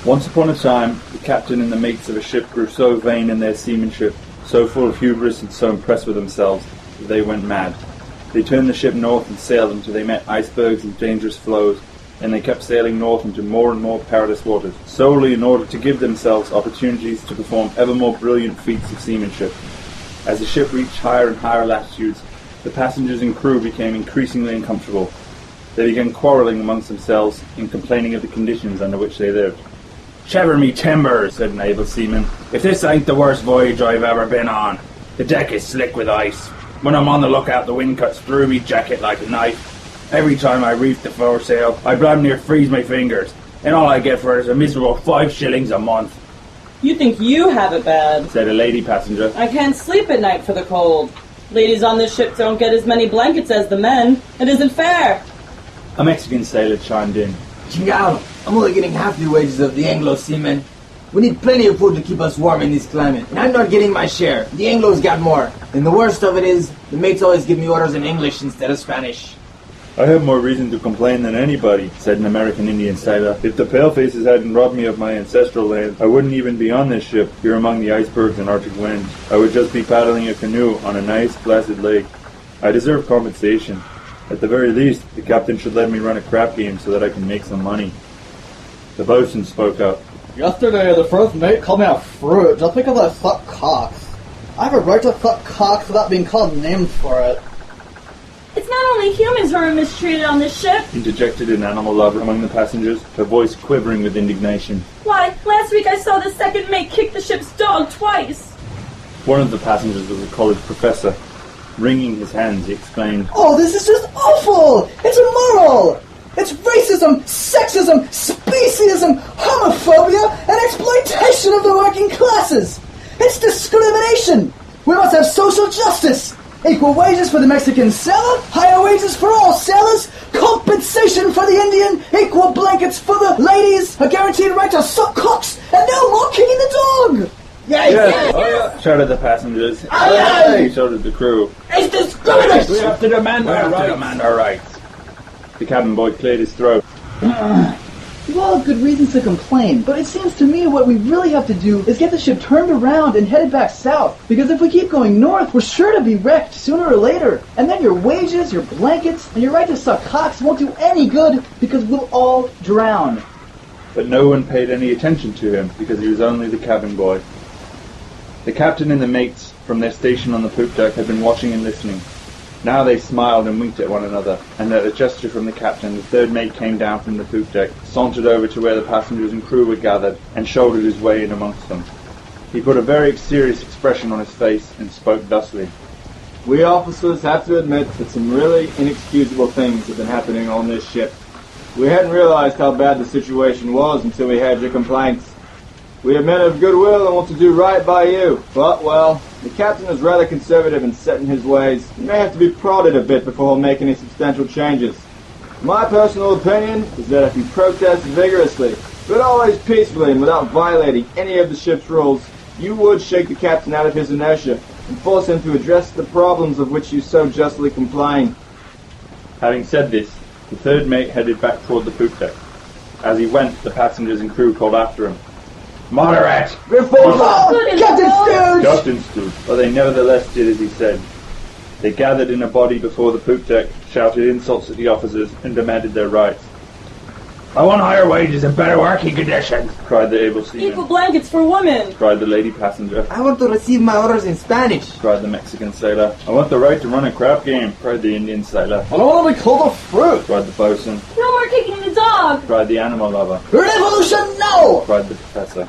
Once upon a time, the captain and the mates of a ship grew so vain in their seamanship, so full of hubris and so impressed with themselves, that they went mad. They turned the ship north and sailed until they met icebergs and dangerous floes, and they kept sailing north into more and more perilous waters, solely in order to give themselves opportunities to perform ever more brilliant feats of seamanship. As the ship reached higher and higher latitudes, the passengers and crew became increasingly uncomfortable. They began quarrelling amongst themselves and complaining of the conditions under which they lived. "Shiver me timbers," said an able seaman, "if this ain't the worst voyage I've ever been on. The deck is slick with ice. When I'm on the lookout, the wind cuts through me jacket like a knife. Every time I reef the foresail, I damn near freeze my fingers, and all I get for it is a miserable 5 shillings a month." "You think you have it bad," said a lady passenger. "I can't sleep at night for the cold. Ladies on this ship don't get as many blankets as the men. It isn't fair." A Mexican sailor chimed in. "Chingado, I'm only getting half the wages of the Anglo seamen. We need plenty of food to keep us warm in this climate, and I'm not getting my share. The Anglos got more. And the worst of it is, the mates always give me orders in English instead of Spanish." "I have more reason to complain than anybody," said an American Indian sailor. "If the palefaces hadn't robbed me of my ancestral land, I wouldn't even be on this ship, here among the icebergs and Arctic winds. I would just be paddling a canoe on a nice, placid lake. I deserve compensation. At the very least, the captain should let me run a crap game so that I can make some money." The boatswain spoke up. "Yesterday, the first mate called me a fruit just because I suck cocks. I have a right to suck cocks without being called names for it." "It's not only humans who are mistreated on this ship," interjected an animal lover among the passengers, her voice quivering with indignation. "Why, last week I saw the second mate kick the ship's dog twice." One of the passengers was a college professor. Wringing his hands, he exclaimed, "Oh, this is just awful! It's immoral! It's racism, sexism, speciesism, homophobia, and exploitation of the working classes! It's discrimination! We must have social justice! Equal wages for the Mexican sailor, higher wages for all sailors, compensation for the Indian, equal blankets for the ladies, a guaranteed right to suck cocks, and no more kicking the dog!" Yes! Yes! Shouted the passengers. Aye! Shouted the crew. It's discrimination! We have to demand our rights. The cabin boy cleared his throat. You all have good reasons to complain, but it seems to me what we really have to do is get the ship turned around and headed back south. Because if we keep going north, we're sure to be wrecked sooner or later. And then your wages, your blankets, and your right to suck cocks won't do any good because we'll all drown. But no one paid any attention to him because he was only the cabin boy. The captain and the mates from their station on the poop deck had been watching and listening. Now they smiled and winked at one another, and at a gesture from the captain, the third mate came down from the poop deck, sauntered over to where the passengers and crew were gathered, and shouldered his way in amongst them. He put a very serious expression on his face and spoke thusly. "We officers have to admit that some really inexcusable things have been happening on this ship. We hadn't realized how bad the situation was until we had your complaints. We are men of goodwill and want to do right by you, but, well, the captain is rather conservative and set in his ways. He may have to be prodded a bit before he'll make any substantial changes. My personal opinion is that if he protests vigorously, but always peacefully and without violating any of the ship's rules, you would shake the captain out of his inertia and force him to address the problems of which you so justly complain." Having said this, the third mate headed back toward the poop deck. As he went, the passengers and crew called after him. "Moderate! Captain Stooge!" Captain Stooge. But they nevertheless did as he said. They gathered in a body before the poop deck, shouted insults at the officers, and demanded their rights. "I want higher wages and better working conditions," cried the able seaman. "Equal blankets for women," cried the lady passenger. "I want to receive my orders in Spanish," cried the Mexican sailor. "I want the right to run a crap game," cried the Indian sailor. "I don't want to be called a fruit," cried the boatswain. "No more kicking the dog," cried the animal lover. "Revolution, no!" cried the professor.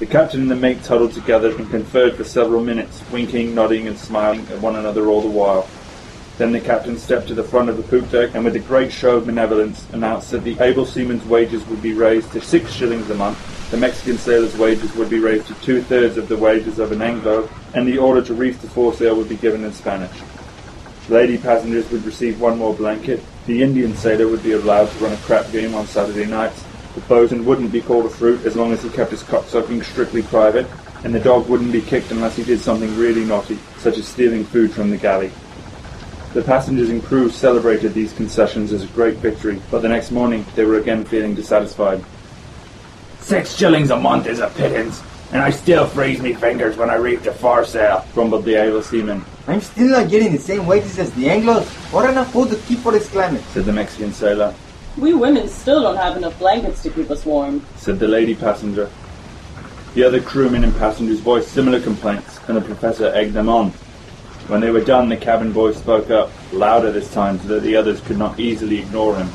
The captain and the mates huddled together and conferred for several minutes, winking, nodding, and smiling at one another all the while. Then the captain stepped to the front of the poop deck and with a great show of benevolence announced that the able seaman's wages would be raised to 6 shillings a month, the Mexican sailor's wages would be raised to 2/3 of the wages of an Anglo, and the order to reef the foresail would be given in Spanish. Lady passengers would receive 1 more blanket, the Indian sailor would be allowed to run a crap game on Saturday nights, the boatswain wouldn't be called a fruit as long as he kept his cocksucking strictly private, and the dog wouldn't be kicked unless he did something really naughty, such as stealing food from the galley. The passengers and crew celebrated these concessions as a great victory, but the next morning they were again feeling dissatisfied. 6 shillings a month is a pittance, and I still freeze me fingers when I reach the foresail, grumbled the able seaman. I'm still not getting the same wages as the Anglos, or enough food to keep for this climate, said the Mexican sailor. We women still don't have enough blankets to keep us warm, said the lady passenger. The other crewmen and passengers voiced similar complaints, and the professor egged them on. When they were done, the cabin boy spoke up, louder this time so that the others could not easily ignore him.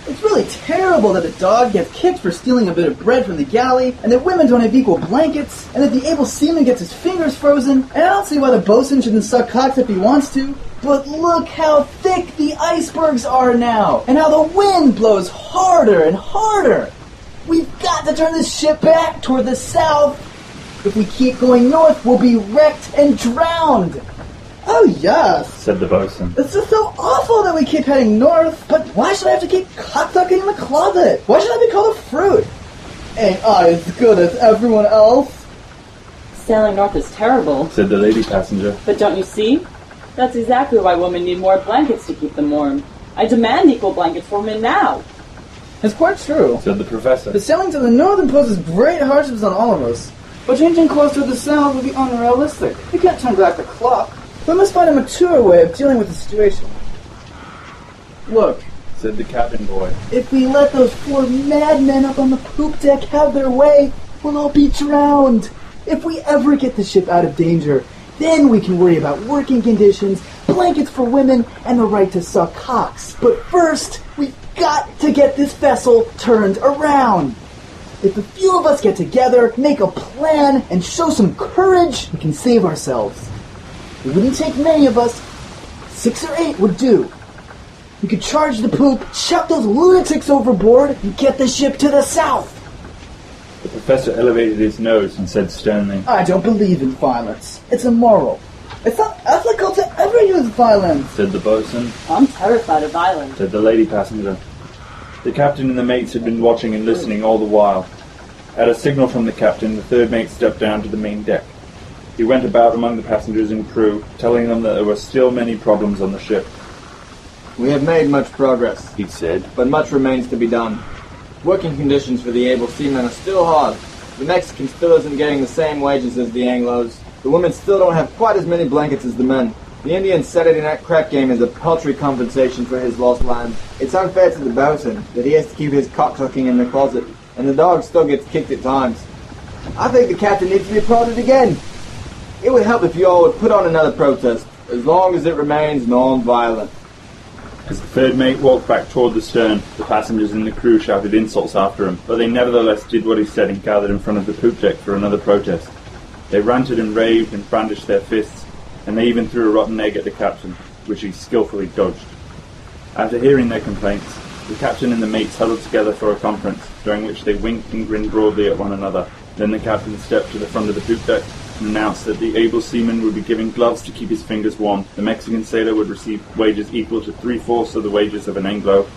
It's really terrible that a dog gets kicked for stealing a bit of bread from the galley, and that women don't have equal blankets, and that the able seaman gets his fingers frozen, and I don't see why the bosun shouldn't suck cocks if he wants to. But look how thick the icebergs are now, and how the wind blows harder and harder. We've got to turn this ship back toward the south. If we keep going north, we'll be wrecked and drowned. Oh, yes, said the bosun. It's just so awful that we keep heading north, but why should I have to keep cocksucking in the closet? Why should I be called a fruit? Ain't I as good as everyone else? Sailing north is terrible, said the lady passenger. But don't you see? That's exactly why women need more blankets to keep them warm. I demand equal blankets for men now. It's quite true, said the professor. But sailing to the north imposes great hardships on all of us. But changing course to the south would be unrealistic. You can't turn back the clock. We must find a mature way of dealing with the situation. Look, said the cabin boy. If we let those 4 madmen up on the poop deck have their way, we'll all be drowned. If we ever get the ship out of danger, then we can worry about working conditions, blankets for women, and the right to suck cocks. But first, we've got to get this vessel turned around. If a few of us get together, make a plan, and show some courage, we can save ourselves. It wouldn't take many of us. 6 or 8 would do. We could charge the poop, chuck those lunatics overboard, and get the ship to the south. The professor elevated his nose and said sternly, I don't believe in violence. It's immoral. It's not ethical to ever use violence, said the bosun. I'm terrified of violence, said the lady passenger. The captain and the mates had been watching and listening all the while. At a signal from the captain, the third mate stepped down to the main deck. He went about among the passengers and crew, telling them that there were still many problems on the ship. We have made much progress, he said, but much remains to be done. Working conditions for the able seamen are still hard. The Mexican still isn't getting the same wages as the Anglos. The women still don't have quite as many blankets as the men. The Indian Saturday night crap game is a paltry compensation for his lost land. It's unfair to the bosun that he has to keep his cocksucking in the closet, and the dog still gets kicked at times. I think the captain needs to be prodded again. It would help if you all would put on another protest, as long as it remains non-violent. As the third mate walked back toward the stern, the passengers and the crew shouted insults after him, but they nevertheless did what he said and gathered in front of the poop deck for another protest. They ranted and raved and brandished their fists, and they even threw a rotten egg at the captain, which he skillfully dodged. After hearing their complaints, the captain and the mates huddled together for a conference, during which they winked and grinned broadly at one another. Then the captain stepped to the front of the poop deck and announced that the able seaman would be given gloves to keep his fingers warm. The Mexican sailor would receive wages equal to 3/4 of the wages of an Anglo.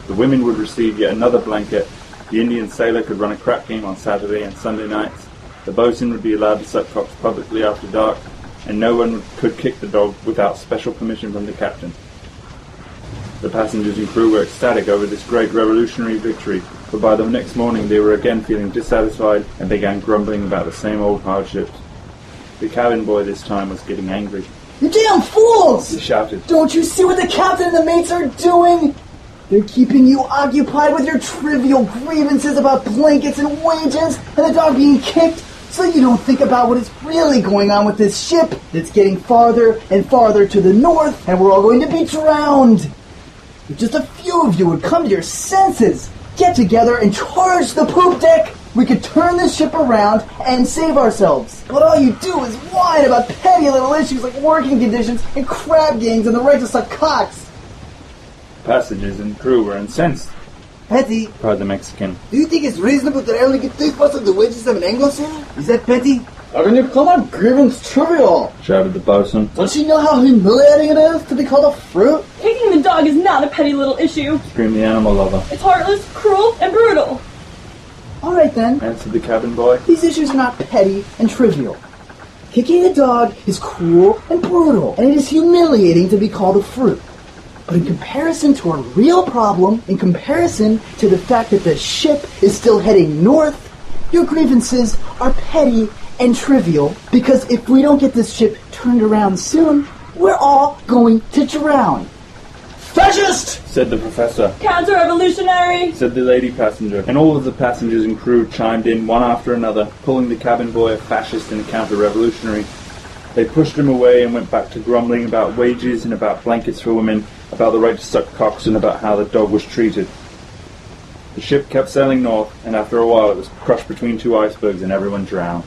The women would receive yet another blanket. The Indian sailor could run a crap game on Saturday and Sunday nights. The bosun would be allowed to suck cocks publicly after dark, and no one could kick the dog without special permission from the captain. The passengers and crew were ecstatic over this great revolutionary victory, but by the next morning they were again feeling dissatisfied and began grumbling about the same old hardships. The cabin boy this time was getting angry. You damn fools! He shouted. Don't you see what the captain and the mates are doing? They're keeping you occupied with your trivial grievances about blankets and wages and the dog being kicked, so you don't think about what is really going on with this ship that's getting farther and farther to the north, and we're all going to be drowned. If just a few of you would come to your senses, get together and charge the poop deck, we could turn this ship around and save ourselves. But all you do is whine about petty little issues like working conditions and crab games and the right to suck cocks. Passengers and crew were incensed, Petty, cried the Mexican. do you think it's reasonable that I only get 3/4 of the wages of an Anglo sailor? Is that petty? how can you call my grievance trivial? Shouted the bosun. Don't you know how humiliating it is to be called a fruit? Kicking the dog is not a petty little issue. Screamed the animal lover. It's heartless, cruel, and brutal. All right then, Answered the cabin boy. these issues are not petty and trivial. Kicking a dog is cruel and brutal, and it is humiliating to be called a fruit. But in comparison to our real problem, in comparison to the fact that the ship is still heading north, your grievances are petty and trivial, because if we don't get this ship turned around soon, we're all going to drown. Fascist! said the professor. Counter-revolutionary! Said the lady passenger, and all of the passengers and crew chimed in one after another, calling the cabin boy a fascist and a counter-revolutionary. They pushed him away and went back to grumbling about wages and about blankets for women, about the right to suck cocks and about how the dog was treated. The ship kept sailing north, and after a while it was crushed between two icebergs and everyone drowned.